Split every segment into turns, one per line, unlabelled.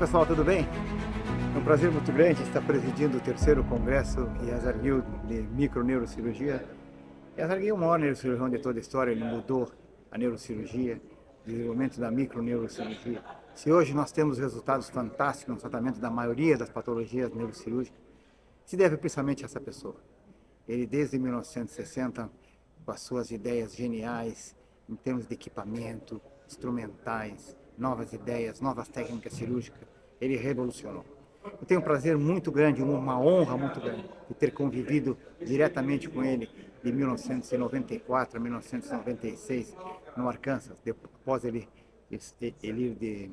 pessoal, tudo bem? É um prazer muito grande estar presidindo o terceiro congresso Yazarguil de microneurocirurgia. Yazarguil é o maior neurocirurgião de toda a história, ele mudou a neurocirurgia, o desenvolvimento da microneurocirurgia. Se hoje nós temos resultados fantásticos no tratamento da maioria das patologias neurocirúrgicas, se deve principalmente a essa pessoa. Ele desde 1960, com as suas ideias geniais em termos de equipamento, instrumentais, novas ideias, novas técnicas cirúrgicas, ele revolucionou. Eu tenho um prazer muito grande, uma honra muito grande de ter convivido diretamente com ele de 1994 a 1996 no Arkansas, após ele ir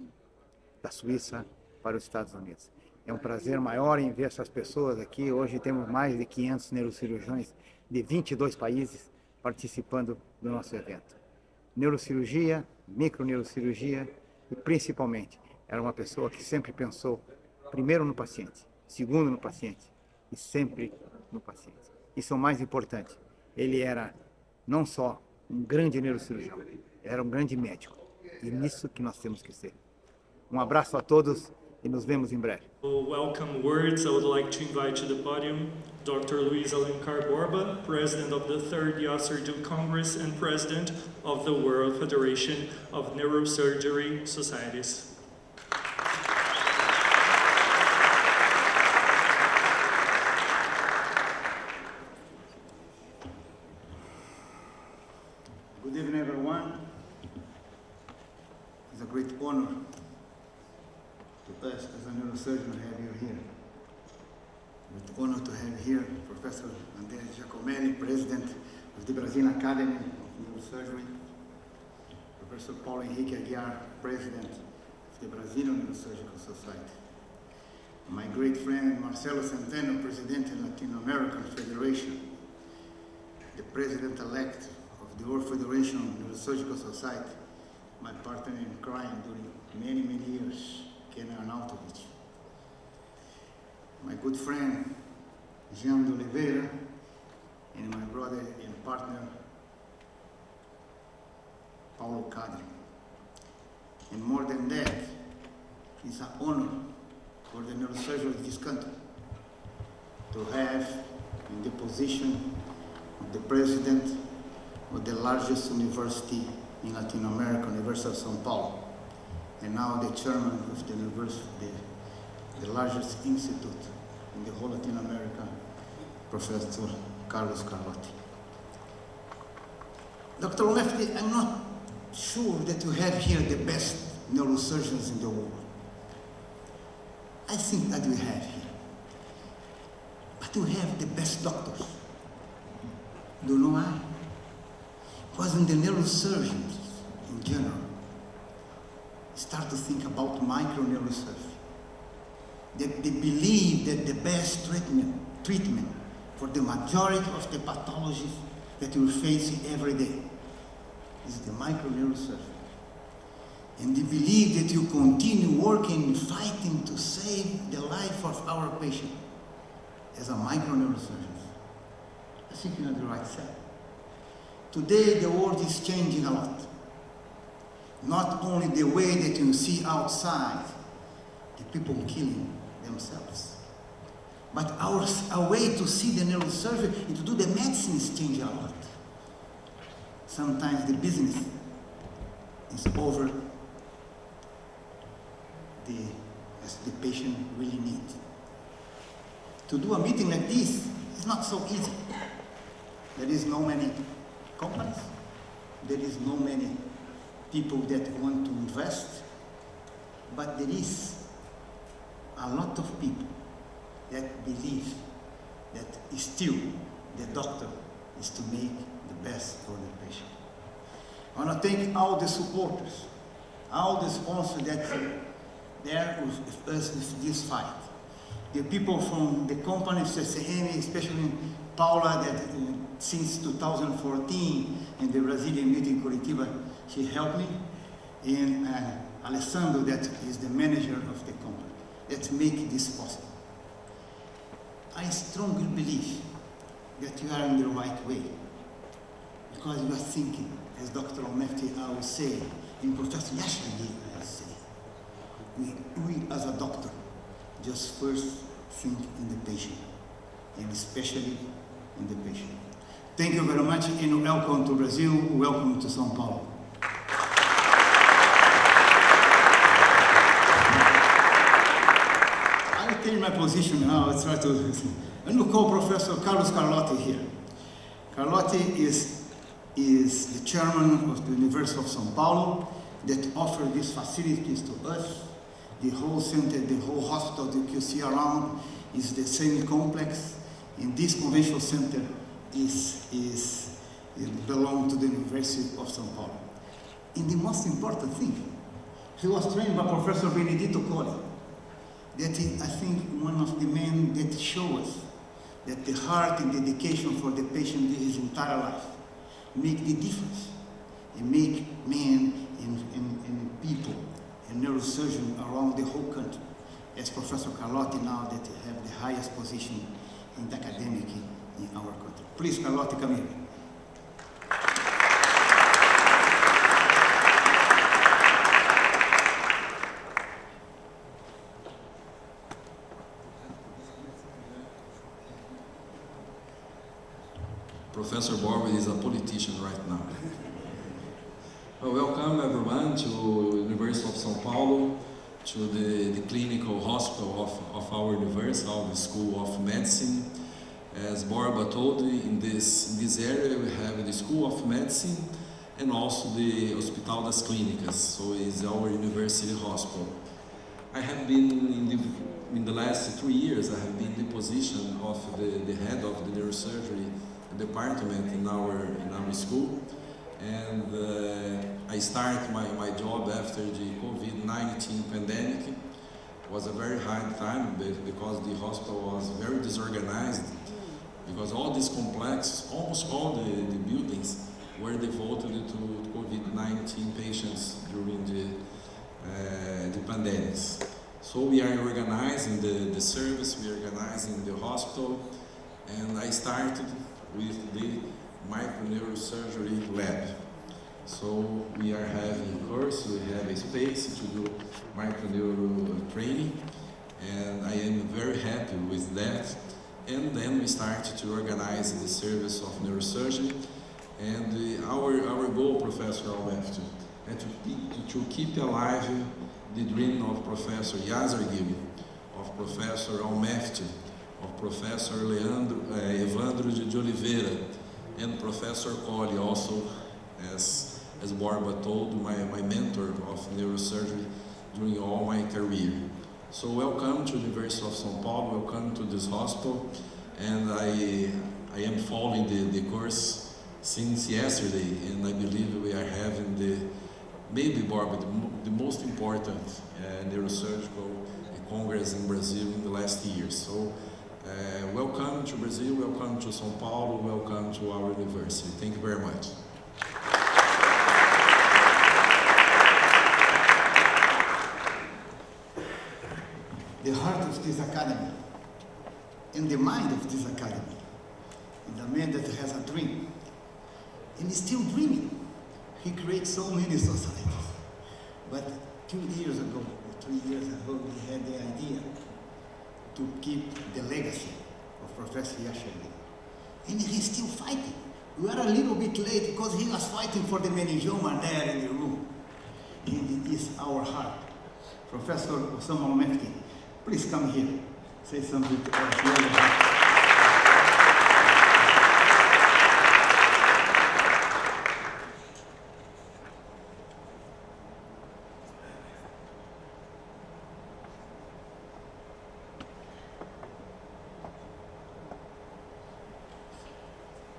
da Suíça para os Estados Unidos. É um prazer maior em ver essas pessoas aqui. Hoje temos mais de 500 neurocirurgiões de 22 países participando do nosso evento. Neurocirurgia, microneurocirurgia e principalmente era uma pessoa que sempre pensou primeiro no paciente, segundo no paciente e sempre no paciente. Isso é o mais importante. Ele era não só um grande neurocirurgião, era um grande médico. E nisso que nós temos que ser. Um abraço a todos e nos vemos em breve.
Welcome words. I would like to invite to the podium Dr. Luis Alencar Borba, President of the Third Yazarguil Congress and President of the World Federation of Neurosurgery Societies.
Good evening, everyone. It's a great honor to us as a neurosurgeon to have you here. Great honor to have here Professor Andrea Giacomelli, President of the Brazilian Academy of Neurosurgery, Professor Paulo Henrique Aguiar, President of the Brazilian Neurosurgical Society, my great friend Marcelo Centeno, President of the Latin American Federation, the President-elect of the World Federation of Neurosurgical Society, my partner in crime during many years, Ken Arnautovic. My good friend, Jean de Oliveira, and my brother and partner, Paulo Cadre. And more than that, it's an honor for the neurosurgeons of this country to have in the position of the president of the largest university in Latin America, University of São Paulo, and now the chairman of the university, the largest institute in the whole Latin America, Professor Carlos Carlotti. Dr. Lefty, I'm not sure that you have here the best neurosurgeons in the world. I think that we have here. But you have the best doctors. Do you know why? Because in the neurosurgeons, in general, start to think about microneurosurgery. That they believe that the best treatment for the majority of the pathologies that you face every day is the microneurosurgery. And they believe that you continue working, fighting to save the life of our patient as a microneurosurgeon. I think you're on the right side. Today, the world is changing a lot. Not only the way that you see outside, the people killing themselves, but our way to see the neurosurgery and to do the medicine is changing a lot. Sometimes the business is over as the patient really needs. To do a meeting like this is not so easy. There is no many companies, there is no many people that want to invest, but there is a lot of people that believe that still the doctor is to make the best for the patient. I want to thank all the supporters, all the sponsors that there with us with this fight. The people from the company, CCM, especially Paula, that since 2014 in the Brazilian meeting Curitiba, she helped me, and Alessandro, that is the manager of the company, that make this possible. I strongly believe that you are in the right way, because you are thinking, as Dr. Omefti always say, and Professor Yashagi always say,
we as a doctor just first think in the patient, and especially in the patient. Thank you very much, and welcome to Brazil, welcome to São Paulo. I will take my position now. I try to. I'm going to call Professor Carlos Carlotti here. Carlotti is the chairman of the University of São Paulo that offers these facilities to us. The whole center, the whole hospital that you see around is the same complex, and this convention center it belongs to the University of São Paulo. And the most important thing, he was trained by Professor Benedito Colli. That is, I think, one of the men that show us that the heart and dedication for the patient his entire life make the difference and make men and people and neurosurgeons around the whole country. As Professor Carlotti now that have the highest position in the academic in our country. Please, Carlotti, come here.
Professor Borba is a politician right now. Well, welcome everyone to University of São Paulo, to the clinical hospital of our university, our School of Medicine. As Borba told, in this area we have the School of Medicine and also the Hospital das Clínicas, so it's our university hospital. I have been in the last 3 years, I have been in the position of the head of the neurosurgery department in our school, and I started my job after the COVID-19 pandemic. It was a very hard time because the hospital was very disorganized, because all these complexes, almost all the buildings were devoted to COVID-19 patients during the pandemics. So we are organizing the service, we are organizing the hospital, and I started with the microneurosurgery lab. So we are having course, we have a space to do microneuro training, and I am very happy with that. And then we started to organize the service of neurosurgery, and our goal, Professor Alberto, is to keep alive the dream of Professor Yazargil, of Professor Almefti, of Professor Evandro de Oliveira, and Professor Colli, also, as Borba told, my mentor of neurosurgery during all my career. So welcome to the University of São Paulo, welcome to this hospital, and I am following the course since yesterday, and I believe we are having maybe Borba, the most important neurosurgical congress in Brazil in the last years. So welcome to Brazil, welcome to São Paulo, welcome to our university. Thank you very much.
The heart of this academy and the mind of this academy is a man that has a dream and is still dreaming. He creates so many societies. But 2 years ago, or 3 years ago, we had the idea to keep the legacy of Professor Yazargil. And he's still fighting. We are a little bit late because he was fighting for the meningioma there in the room. And it is our heart. Professor Osama Almefti, please come here. Say something to us.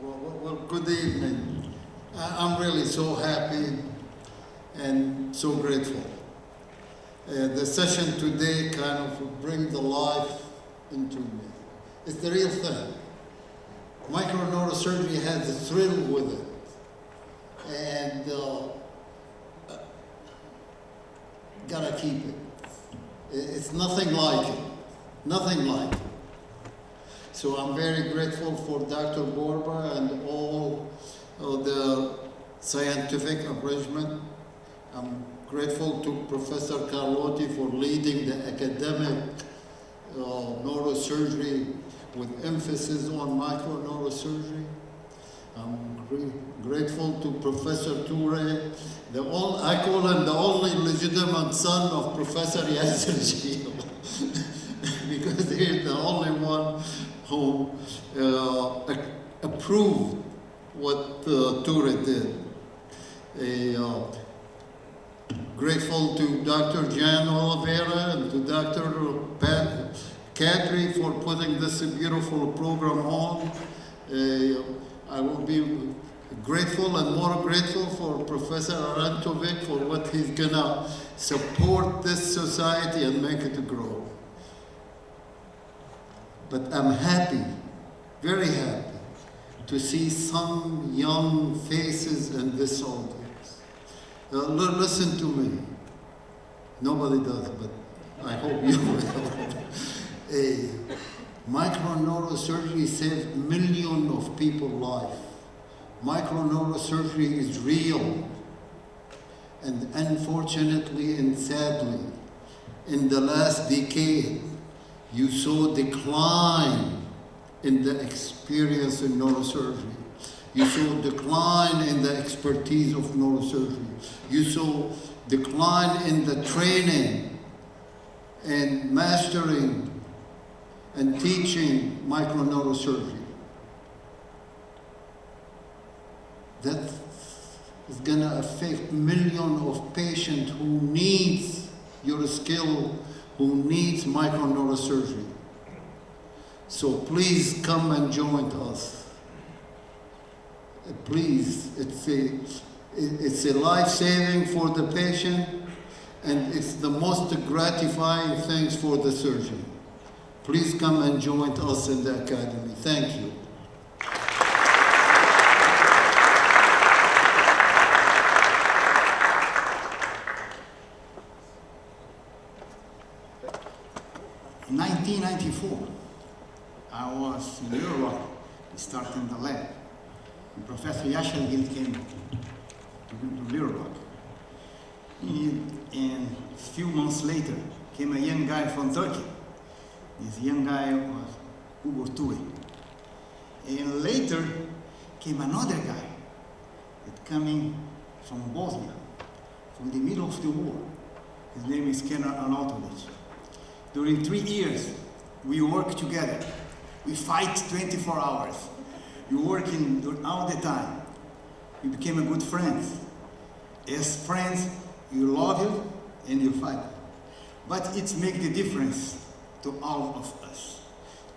Well, good evening. I'm really so happy and so grateful. The session today kind of brings the life into me. It's the real thing. Microneurosurgery has a thrill with it. And gotta keep it. It's nothing like it. Nothing like it. So I'm very grateful for Dr. Borba and all of the scientific arrangement. I'm grateful to Professor Carlotti for leading the academic neurosurgery with emphasis on microneurosurgery. I'm grateful to Professor Toure, I call him the only legitimate son of Professor Yasser Gil, because he's the only one who approved what Toure did. Grateful to Dr. Jan Oliveira and to Dr. Pat Kadri for putting this beautiful program on. I will be grateful and more grateful for Professor Arantovic for what he's gonna support this society and make it grow. But I'm happy, very happy, to see some young faces in this audience. Listen to me. Nobody does, but I hope you will. Microneurosurgery saved millions of people's lives. Microneurosurgery is real. And unfortunately and sadly, in the last decade, you saw decline in the experience in neurosurgery. You saw decline in the expertise of neurosurgery. You saw decline in the training and mastering and teaching microneurosurgery. That is gonna affect millions of patients who needs your skill, who needs microneurosurgery. So please come and join us. Please, it's a life-saving for the patient, and it's the most gratifying things for the surgeon. Please come and join us in the Academy. Thank you.
In 1994, I was in Europe starting the lab. And Professor Yasser Gil came to Europe. And a few months later, came a young guy from Turkey. This young guy was Ugo Tue. And later came another guy that coming from Bosnia, from the middle of the war. His name is Kenan Arnautovic. During 3 years, we worked together. We fight 24 hours. You working all the time. We became a good friends. As friends, you love him and you fight. But it makes the difference to all of us.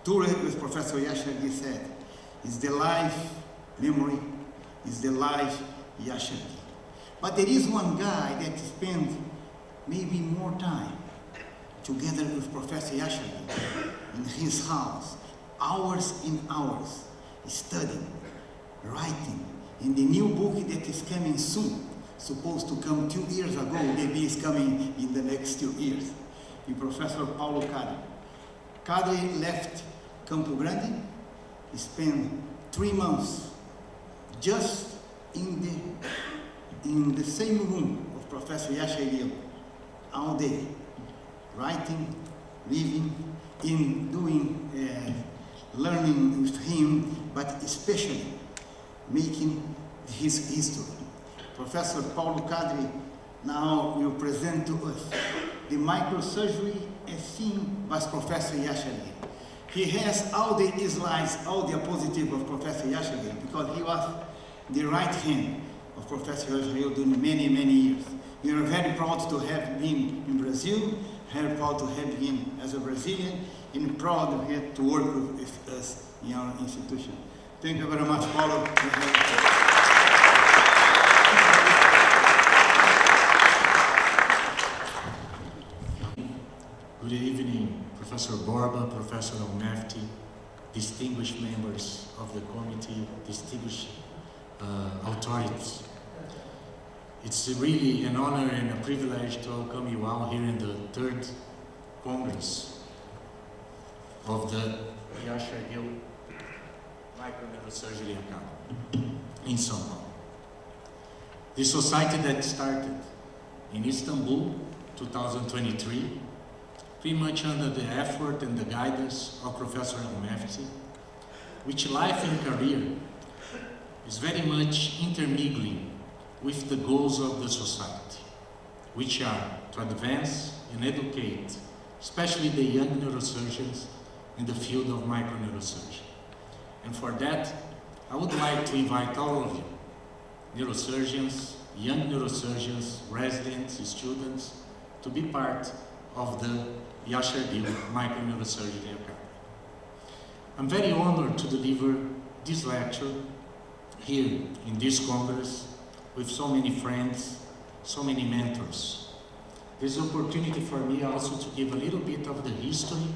Toure, as Professor Yasser Gil said, is the life memory, is the life Yasser Gil. But there is one guy that spends maybe more time together with Professor Yasser Gil in his house, hours and hours, studying, writing, in the new book that is coming soon, supposed to come 2 years ago, maybe it's coming in the next 2 years, is Professor Paulo Kadri. Kadri left Campo Grande, he spent 3 months just in the same room of Professor Yasser Gil, all day, writing, living, learning with him, but especially making his history. Professor Paulo Kadri now will present to us the microsurgery as seen by Professor Yasser Gil. He has all the slides, all the diapositives of Professor Yasser Gil, because he was the right hand of Professor Yasser Gil during many, many years. We are very proud to have him in Brazil, very proud to have him as a Brazilian, and proud of him to work with us in our institution. Thank you very much, Paulo.
Good evening, Professor Borba, Professor Almefti, distinguished members of the committee, distinguished authorities. It's really an honor and a privilege to welcome you all here in the 3rd Congress of the Yasser Gil Microneurosurgery Academy in São Paulo. The society that started in Istanbul, 2023, pretty much under the effort and the guidance of Professor Al-Mefti, which life and career is very much intermingling with the goals of the society, which are to advance and educate, especially the young neurosurgeons in the field of microneurosurgery. And for that, I would like to invite all of you, neurosurgeons, young neurosurgeons, residents, students, to be part of the Yashar Gil Microneurosurgery Academy. I'm very honored to deliver this lecture here in this Congress with so many friends, so many mentors. This is an opportunity for me also to give a little bit of the history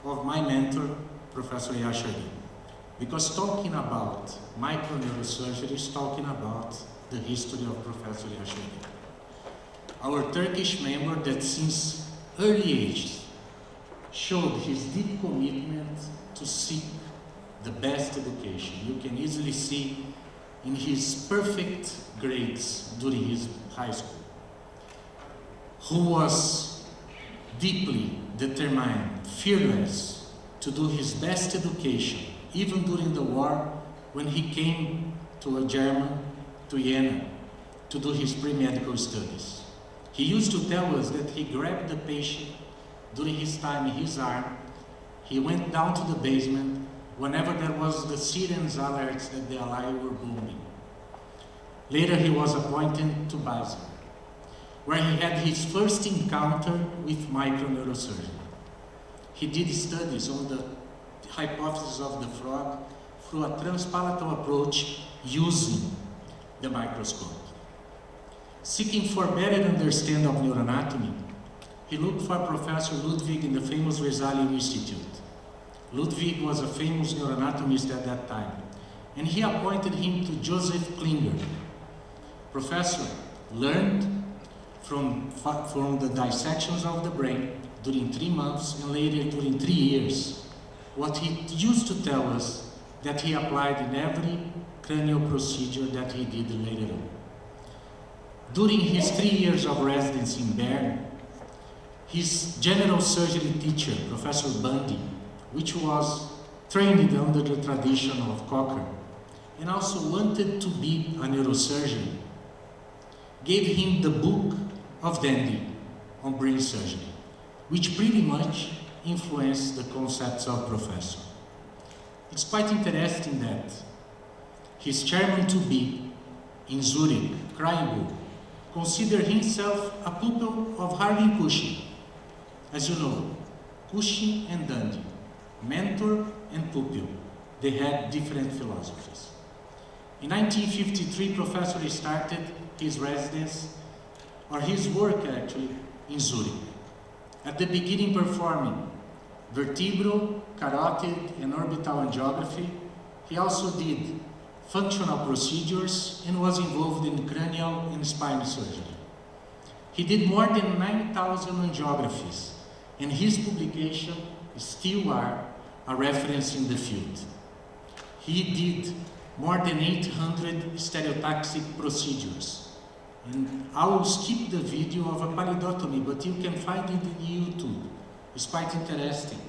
of my mentor, Professor Yashar Gil. Because talking about microneurosurgery is talking about the history of Professor Yashar Gil. Our Turkish member that since early age showed his deep commitment to seek the best education. You can easily see in his perfect grades during his high school, who was deeply determined, fearless to do his best education, even during the war when he came to Germany, to Jena, to do his pre-medical studies. He used to tell us that he grabbed the patient during his time in his arm. He went down to the basement whenever there was the sirens alerts that the Allies were booming. Later he was appointed to Basel, where he had his first encounter with microneurosurgery. He did studies on the hypothesis of the frog through a transpalatal approach using the microscope. Seeking for better understanding of neuroanatomy, he looked for Professor Ludwig in the famous Vesalius Institute. Ludwig was a famous neuroanatomist at that time, and he appointed him to Joseph Klinger. Professor learned from the dissections of the brain during 3 months and later during 3 years, what he used to tell us that he applied in every cranial procedure that he did later on. During his 3 years of residence in Bern, his general surgery teacher, Professor Bundy, which was trained under the tradition of Cocker, and also wanted to be a neurosurgeon, gave him the book of Dandy on brain surgery, which pretty much influenced the concepts of Professor. It's quite interesting that his chairman-to-be in Zurich, Kreinburg, considered himself a pupil of Harvey Cushing. As you know, Cushing and Dandy, mentor and pupil, they had different philosophies. In 1953, Professor started his residence, or his work actually, in Zurich. At the beginning performing vertebral, carotid, and orbital angiography, he also did functional procedures and was involved in cranial and spine surgery. He did more than 9,000 angiographies, and his publications still are a reference in the field. He did more than 800 stereotaxic procedures. And I will skip the video of a palidotomy, but you can find it in YouTube. It's quite interesting.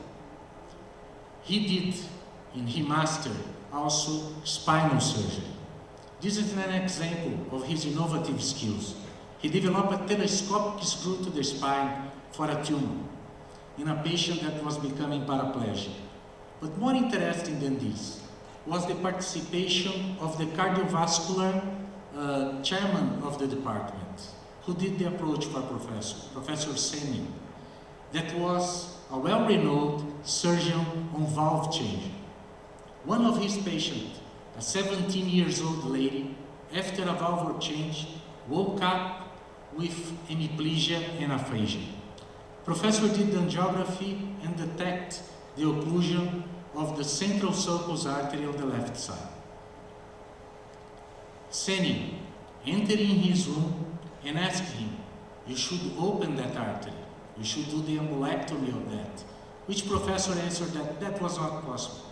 He did, and he mastered, also spinal surgery. This is an example of his innovative skills. He developed a telescopic screw to the spine for a tumor in a patient that was becoming paraplegic. But more interesting than this was the participation of the cardiovascular chairman of the department, who did the approach for Professor Senning, that was a well-renowned surgeon on valve change. One of his patients, a 17-year-old lady, after a valve change, woke up with hemiplegia and aphasia. Professor did the angiography and detected the occlusion of the central sulcus artery on the left side. Senning entered in his room and asked him, "You should open that artery. You should do the embolectomy of that." Which Professor answered that that was not possible.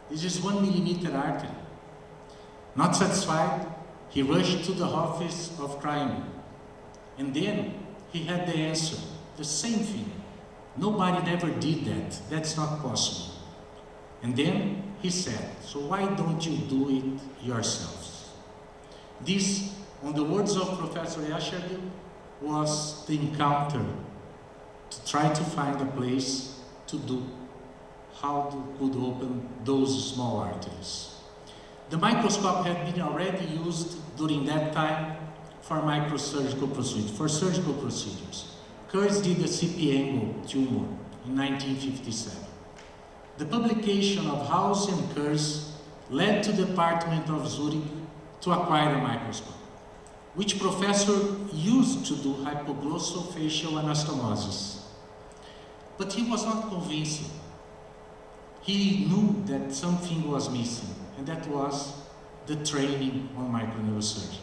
This is 1 millimeter artery. Not satisfied, he rushed to the office of Kreinburg. And then he had the answer, the same thing. Nobody never did that. That's not possible. And then he said, so why don't you do it yourselves? This, on the words of Professor Eschergyl, was the encounter to try to find a place to do how to could open those small arteries. The microscope had been already used during that time for microsurgical procedures, for surgical procedures. Kurz did a CP angle tumor in 1957. The publication of House and Kurz led to the Department of Zurich to acquire a microscope, which professor used to do hypoglossal-facial anastomosis. But he was not convincing. He knew that something was missing, and that was the training on microneurosurgery.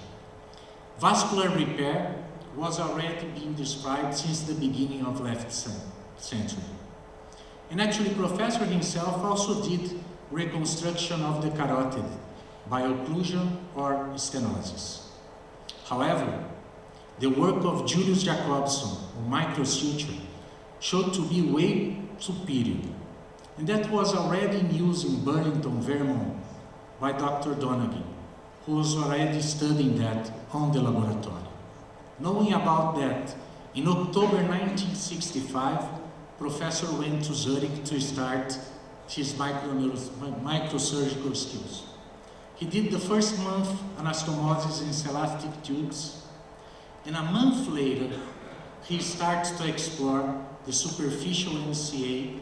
Vascular repair was already being described since the beginning of last century. And actually, Professor himself also did reconstruction of the carotid by occlusion or stenosis. However, the work of Julius Jacobson on microsuture showed to be way superior. And that was already in use in Burlington, Vermont, by Dr. Donegan, who was already studying that on the laboratory. Knowing about that, in October 1965, Professor went to Zurich to start his microsurgical skills. He did the first month anastomosis in celastic tubes, and a month later, he started to explore the superficial MCA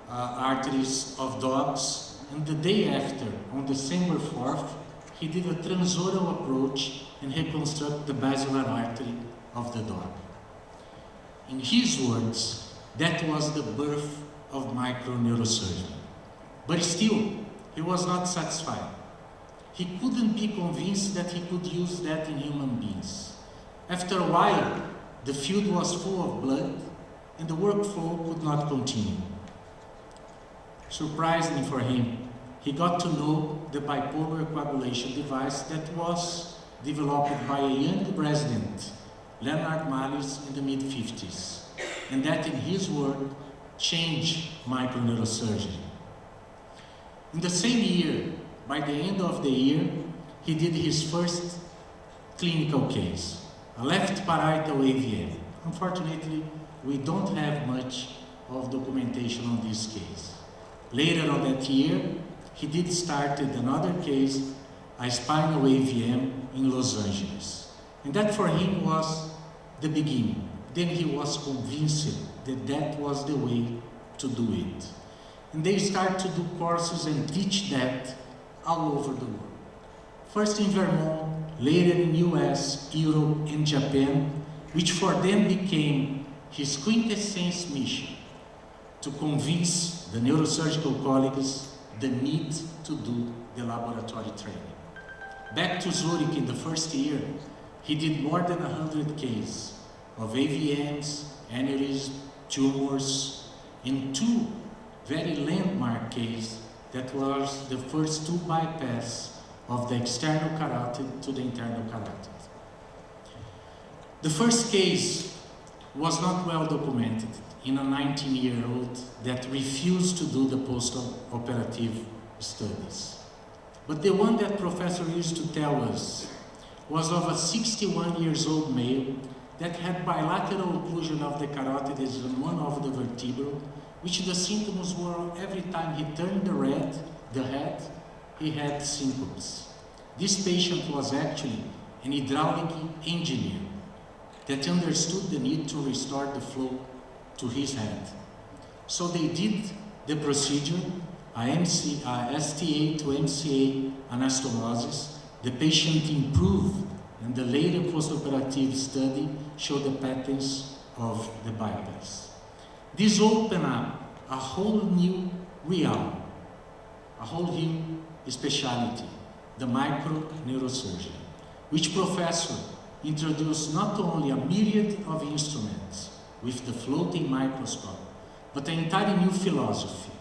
arteries of dogs, and the day after, on December 4th, he did a transoral approach and reconstructed the basilar artery of the dog. In his words, that was the birth of microneurosurgery. But still, he was not satisfied. He couldn't be convinced that he could use that in human beings. After a while, the field was full of blood, and the workflow could not continue. Surprisingly for him, he got to know the bipolar coagulation device that was developed by a young president, Leonard Malles, in the mid-50s, and that, in his word, changed microneurosurgery. In the same year, by the end of the year, he did his first clinical case, a left parietal AVM. Unfortunately, we don't have much of documentation on this case. Later on that year, he did start another case, a spinal AVM in Los Angeles. And that for him was the beginning. Then he was convinced that that was the way to do it. And they start to do courses and teach that all over the world. First in Vermont, later in US, Europe, and Japan, which for them became his quintessence mission to convince the neurosurgical colleagues the need to do the laboratory training. Back to Zurich in the first year, he did more than 100 cases of AVMs, aneurysms, tumors, and two very landmark cases that was the first two bypass of the external carotid to the internal carotid. The first case was not well documented in a 19-year-old that refused to do the post-operative studies. But the one that professor used to tell us was of a 61-year-old male that had bilateral occlusion of the carotid in one of the vertebrae, which the symptoms were every time he turned the head, he had symptoms. This patient was actually an hydraulic engineer that understood the need to restore the flow to his head. So they did the procedure, STA to MCA anastomosis. The patient improved, and the later postoperative study showed the patterns of the bypass. This opened up a whole new realm, a whole new specialty, the microneurosurgery, which professor introduced not only a myriad of instruments with the floating microscope, but an entirely new philosophy,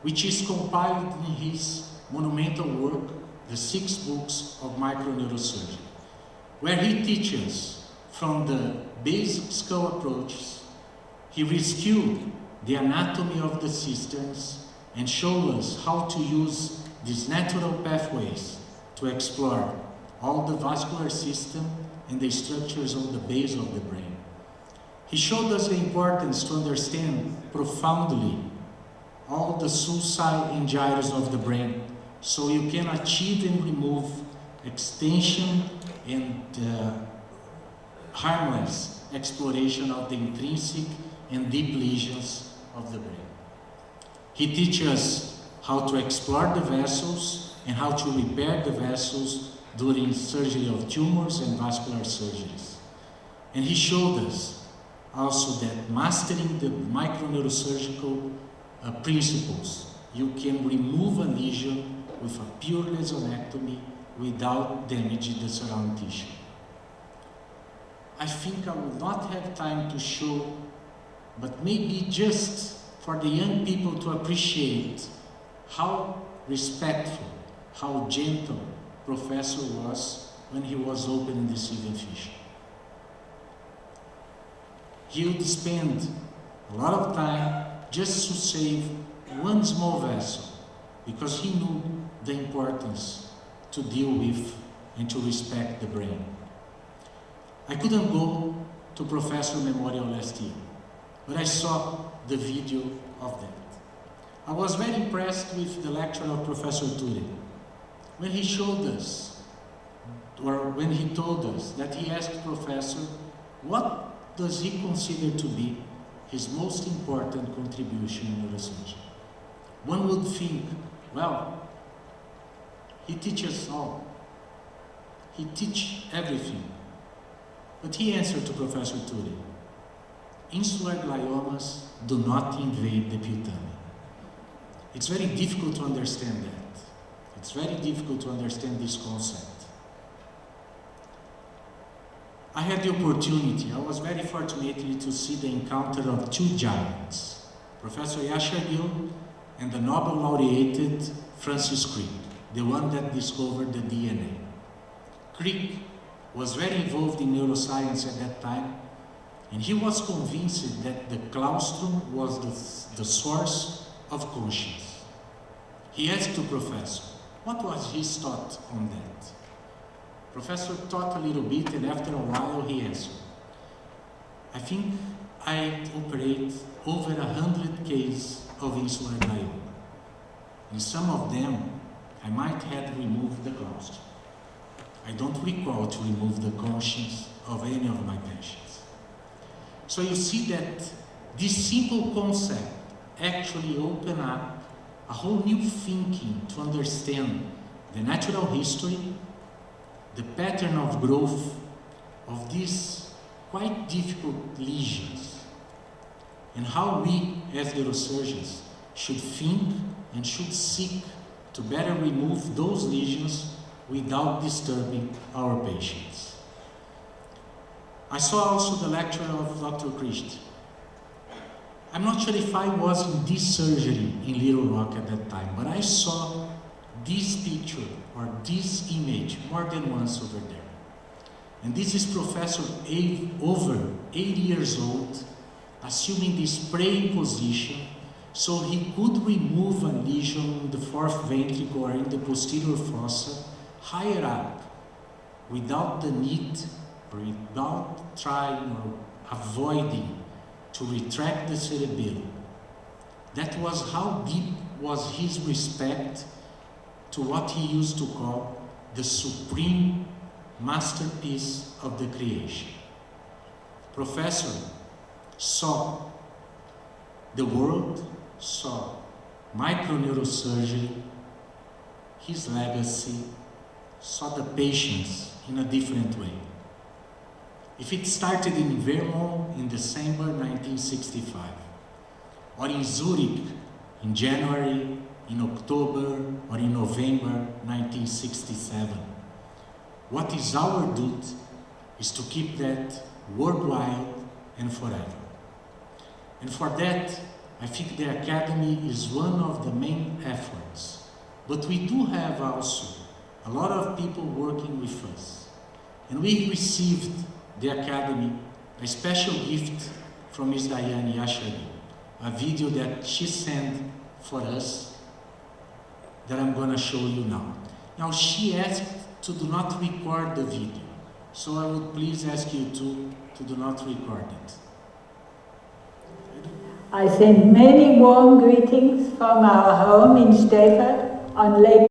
which is compiled in his monumental work, The 6 Books of Microneurosurgery, where he teaches from the basic skull approaches, he rescued the anatomy of the cisterns and showed us how to use these natural pathways to explore all the vascular system and the structures on the base of the brain. He showed us the importance to understand profoundly all the sulci and gyres of the brain, so you can achieve and remove extension and harmless exploration of the intrinsic and deep lesions of the brain. He teaches us how to explore the vessels and how to repair the vessels during surgery of tumors and vascular surgeries. And he showed us also that mastering the microneurosurgical principles, you can remove a lesion with a pure lesionectomy without damaging the surrounding tissue. I think I will not have time to show, but maybe just for the young people to appreciate how respectful, how gentle Professor was when he was opening the Sylvian Fisher. He would spend a lot of time just to save one small vessel, because he knew the importance to deal with and to respect the brain. I couldn't go to Professor Memorial last year, but I saw the video of that. I was very impressed with the lecture of Professor Ture. When he showed us, or when he told us that he asked Professor, what does he consider to be his most important contribution in neurosurgery? One would think, well, he teaches all. He teaches everything. But he answered to Professor Ture, insular gliomas do not invade the putamen. It's very difficult to understand that. It's very difficult to understand this concept. I had the opportunity, I was very fortunate to see the encounter of two giants, Professor Yashar Gil and the Nobel laureated Francis Crick, the one that discovered the DNA. Crick was very involved in neuroscience at that time, and he was convinced that the claustrum was the source of conscience. He asked the professor, what was his thought on that? Professor thought a little bit, and after a while he answered, I think I operate over 100 cases of insular glioma. In some of them, I might have removed the claustrum. I don't recall to remove the conscience of any of my patients. So you see that this simple concept actually opened up a whole new thinking to understand the natural history, the pattern of growth of these quite difficult lesions, and how we as neurosurgeons should think and should seek to better remove those lesions without disturbing our patients. I saw also the lecture of Dr. Christ. I'm not sure if I was in this surgery in Little Rock at that time, but I saw this picture or this image more than once over there. And this is Professor over 80 years old, assuming this praying position so he could remove a lesion in the fourth ventricle or in the posterior fossa higher up without the need, or without trying or avoiding to retract the cerebellum. That was how deep was his respect to what he used to call the supreme masterpiece of the creation. Professor saw the world, saw microneurosurgery, his legacy, saw the patients in a different way. If it started in Vermont in December 1965, or in Zurich in January, in October, or in November 1967, what is our duty is to keep that worldwide and forever. And for that, I think the Academy is one of the main efforts. But we do have also a lot of people working with us. And we received the Academy a special gift from Ms. Diane Yashari, a video that she sent for us that I'm going to show you now. Now, she asked to do not record the video, so I would please ask you to do not record it.
I send many warm greetings from our home in Stefan on Lake